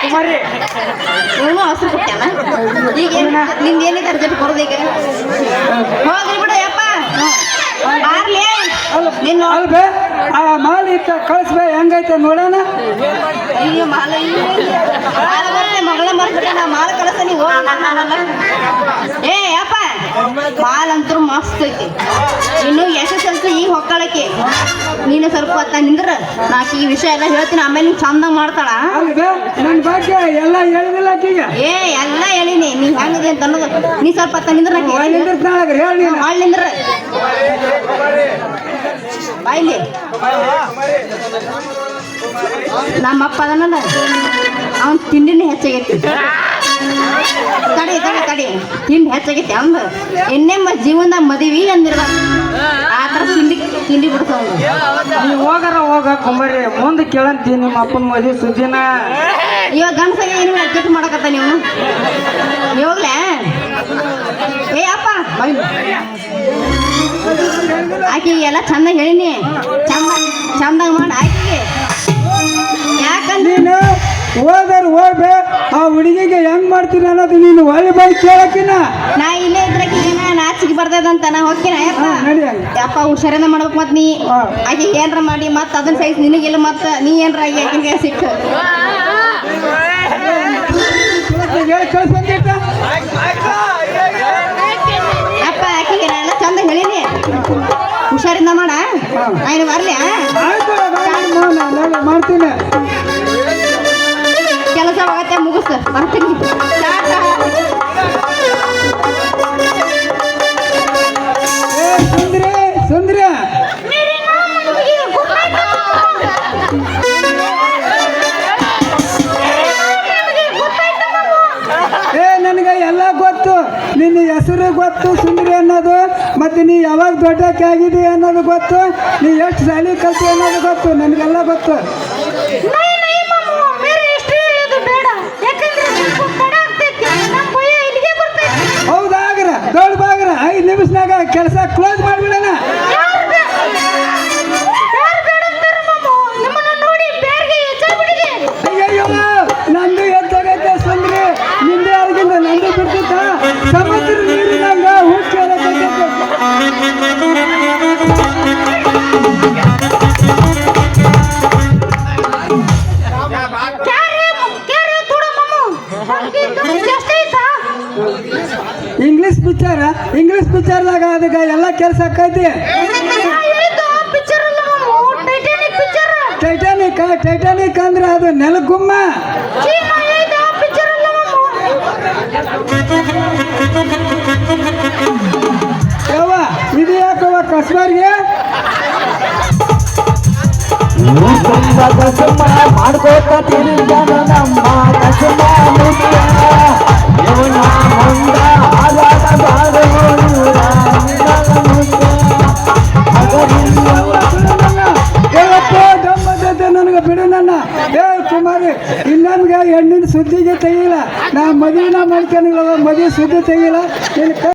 ಕುಮಾರಿ ಇವನು ಹಸ್ರು ಕೊಟ್ಟಾನ ಈಗ ನಿಂದ ಏನಿದೆ ಅರ್ಜೆಂಟ್ ಬರೋದು ಈಗ ಹೋಗ್ರಿ ಬಿಡ ಯಪ್ಪ ಆರ್ಲಿ ನಿನ್ನ ಅಲ್ಬೇ ಆ ಮಾಲ್ ಇತ್ತ ಕಳಿಸ್ಬೇ ಹೆಂಗೈತೆ ನೋಡೋಣ. ಅಯ್ಯೋ ಮಾಲ ಮಗಳ ಮರ್ಬಿಟ್ಟೆ ನಾ ಮಾಲ ಕಳಿಸ ನೀವು ಏ ಯಪ್ಪ ಮಾಲ್ ಅಂತೂ ಮಸ್ತ್ ಐತಿ. ಇನ್ನು SSLC ಈಗ ಹೊಕ್ಕಳಕ್ಕೆ ನೀನು ಸ್ವಲ್ಪ ಹೊತ್ತ ನಿಂದ್ರ ನಾಕಿ ಈ ವಿಷಯ ಎಲ್ಲ ಹೇಳ್ತೀನಿ, ಆಮೇಲೆ ನೀವು ಚಂದ ಮಾಡ್ತಾಳ. ಅಲ್ಬೇ ನನ್ನ ಬಗ್ಗೆ ಎಲ್ಲ ಹೇಳಿದಿಲ್ಲ ಆಕಿಗೆ. ಏ ಎಲ್ಲ ಹೇಳಿನಿ ನೀವ್ ಹೆಂಗಿದೆ ಅಂತ ಅನ್ನೋದು. ನೀ ಸ್ವಲ್ಪ ಹೊತ್ತ ನಿಂದ್ರ ಹೇಳಿ ಮಾಡಿ ನಿಂದ್ರ ಬಾಯ್ಲಿ. ನಮ್ಮಪ್ಪ ಅದನ್ನಲ್ಲ ಅವನ್ ತಿಂಡಿನೇ ಹೆಚ್ಚಾಗೈತಿ. ತಡಿ ತಡಿ ತಡಿ ತಿಂಡಿ ಹೆಚ್ಚಾಗೈತಿ ಅವಂದು. ಎಣ್ಣೆಮ್ಮ ಜೀವನದಾಗ ಮದುವೆ ಅಂದಿರ್ಬಾರ್ದು ಆ ಥರ ತಿಂಡಿ ಬಿಡ್ತಾವ. ನೀವು ಹೋಗ ಕುಮಾರಿ ಮುಂದೆ ಕೇಳಂತಿ ನಿಮ್ಮ ಅಪ್ಪನ ಮದುವೆ ಸುದ್ದಿನ. ಇವಾಗ ಗಂಡಸಾಗ ಏನು ಅಡ್ಜಸ್ಟ್ ಮಾಡಕತ್ತ ನೀವು ಹೋಗ್ಲೇ. ಏ ಅಪ್ಪ ಆಕೆಗೆ ಎಲ್ಲ ಚಂದ ಹೇಳಿನಿ, ಚಂದಾಗ ಮಾಡಿ ಆಕೆಗೆ. ಯಾಕಂದ್ರೆ ನೀನು ಹೋಗ್ಬೇ ಆ ಹುಡುಗಿಗೆ ಹೆಂಗ್ ಮಾಡ್ತೀನಿ ಅನ್ನೋದು ನೀನು ಒಳ್ಳೆ ಬಾಯಿ ಕೇಳಕಿನ. ನಾ ಇಲ್ಲೇ ಇದ್ರಕಿನ ನಾಚಿಗೆ ಬರ್ತದಂತ ನಾ ಹೋಗ್ತೀನ. ಯಪ್ಪ ಹುಷಾರಿಂದ ಮಾಡ್ಬೇಕು. ಮತ್ ನೀ ಆಕೆ ಏನ್ರ ಮಾಡಿ ಮತ್ ಅದನ್ನ ಸೈಜ್ ನಿನಗಿಲ್ಲ, ಮತ್ತ ನೀ ಏನ್ರ ಆಗಿ ಆಕಿಗೆ ಸಿಕ್ಕ ಅಪ್ಪ ಆಕೆಗೆ ನಾ ಎಲ್ಲ ಚಂದ ಹೇಳಿನಿ, ಹುಷಾರಿಂದ ಮಾಡ. ನಾನು ಬರ್ಲಿ ಮಾಡ್ತೀನಿ. ಕೆಲಸ ಆಗತ್ತೆ ಮುಗಿಸ್ ಬರ್ತೀನಿ. ಸುಂದ್ರಿ ನನಗೆ ಎಲ್ಲ ಗೊತ್ತು. ನಿನ್ನ ಹೆಸರು ಗೊತ್ತು ಸುಂದರಿ ಅನ್ನೋದು, ಮತ್ತೆ ನೀ ಯಾವಾಗ ದೊಡ್ಡಕ್ಕೆ ಆಗಿದೆ ಅನ್ನೋದು ಗೊತ್ತು, ನೀ ಎಷ್ಟು ಶಾಲೆ ಕಲ್ತಿ ಅನ್ನೋದು ಗೊತ್ತು, ನನಗೆಲ್ಲ ಗೊತ್ತು. ಹೌದಾಗ್ರ ದೊಡ್ಡ ಬಾಗ್ರ 5 ನಿಮಿಷನಾಗ ಕೆಲಸ ಕ್ಲೋಸ್ ಮಾಡ್ಬಿಡೋಣ. ಅಯ್ಯಯ್ಯೋ ನಂದು ಎದ್ದಾಗೈತೆ ಸುಂದ್ರಿ, ನಿಂದೆ ಆಗಿಂದ ನಂದು ಬಿಡ್ತಿದ್ದ ಸಮುದ್ರ ನೀರಿನಂಗ ಹುಚ್ಚ ಇಂಗ್ಲಿಷ್ ಪಿಕ್ಚರ್ದಾಗ ಅದಕ್ಕೆ ಎಲ್ಲ ಕೆಲಸ ಆಕೈತಿ. ಟೈಟಾನಿಕ್ ಅಂದ್ರೆ ಅದು ನೆಲಗುಮ್ಮ. ಯವ್ವ ಇದು ಯಾಕವ್ವ ಕಸ್ಬಾರ್ಗೆ ಮಾಡ್ಕೋತೀನಿ ನಮ್ಮ ನನಗೆ ಬಿಡು ನನ್ನ. ಏ ಕುಮಾರಿ ಇನ್ನೊಂದ್ಗೆ ಹೆಣ್ಣಿನ ಸುದ್ದಿಗೆ ತೆಗಿಲ್ಲ, ನಾ ಮದುವೆನ ಮಾಡ್ಕೊಂಡಿಲ್ಲ, ಮದುವೆ ಸುದ್ದಿ ತೆಗಿಲ್ಲ.